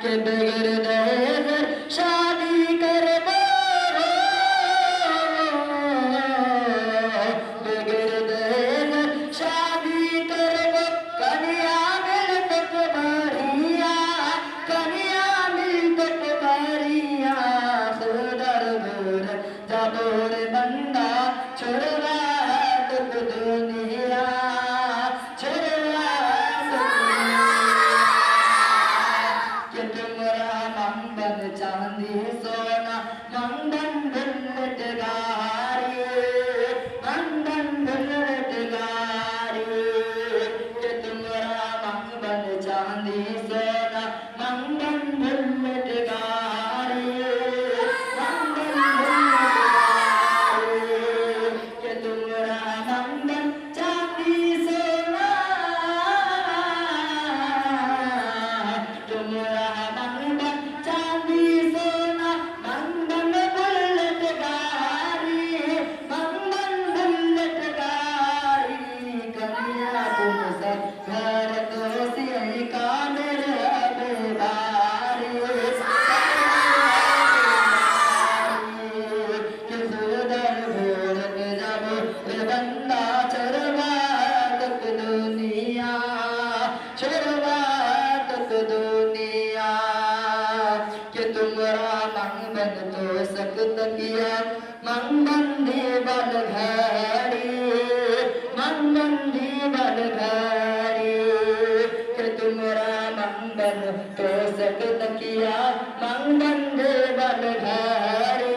के बगैर दहेज शादी करबो बगैर दहेज शादी करबो कन्या मिलत बारिया कन्या मिलत बारिया खुदर भोर जाबोर बंदा छोड़वा दुख दुनिया छोड़वा कि तुमरा मंगन चांदी सोना मंगन बुल्लट गारी मंगन बुल्लट गारी कि तुमरा मंगन चांदी सोना मंगन बुल्लट गारी मंगन बुल्लट गारी कि तुमरा मंगन चांदी सोना तुमरा मंगन चांदी सोना मंगन बुल्लट गारी मंगन बुल्लट गारी कन्या तुम सब घर तो सिंह का मेरे बेबारी कि सुदर भोरत जाबो रे बंदा चरवा तक दुनिया चरवा तक दुनिया कि तुमरा मंगन तो सकत किया मंगन देवल घड़ी मंगन देवल घड़ी कि तुमरा मंगन तो सकत किया मंगन देवल घड़ी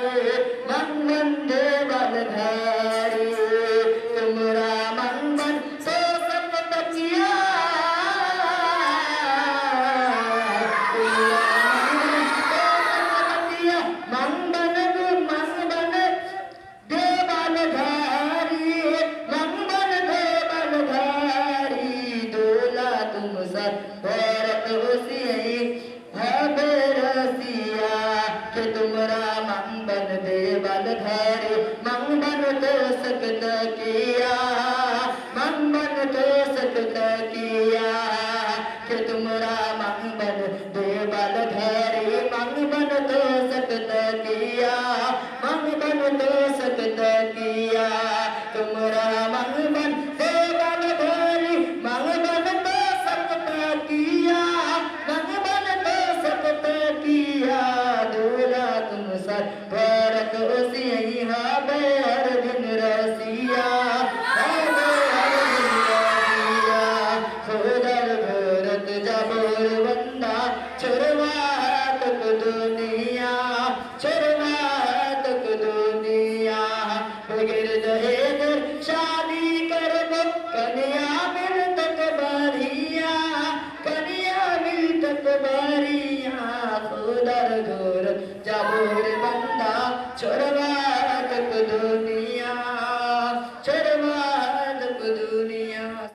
मंगन देवल घड़ी तुमरा मंगन तो सकत किया मंगन मंगन देवल घड़ी मंगन देवल घड़ी दूल्हा तुम सब भरत होसियई भवे रसिया कि तुमरा मंगन देवल घड़ी मंगन तो सकत किया मंगन तो सकत किया कि तुमरा मंगन देवल घड़ी मंगन तो सकत किया मंगन तो सकत किया तुमरा मंगन देवल घड़ी मंगन तो सकत किया मंगन तो सकत किया दूल्हा तुम सब भरत होसियई हवे हर दिन रसिया हवे हर दिन रसिया खुदर भोरत जाबोर बंदा छोड़वा तक दुनिया छोड़वा तक दुनिया बगैर दहेज शादी करबो कन्या मिलत बारिया कन्या मिलत बारिया खुदर घोर जाबोर बंदा छोड़वा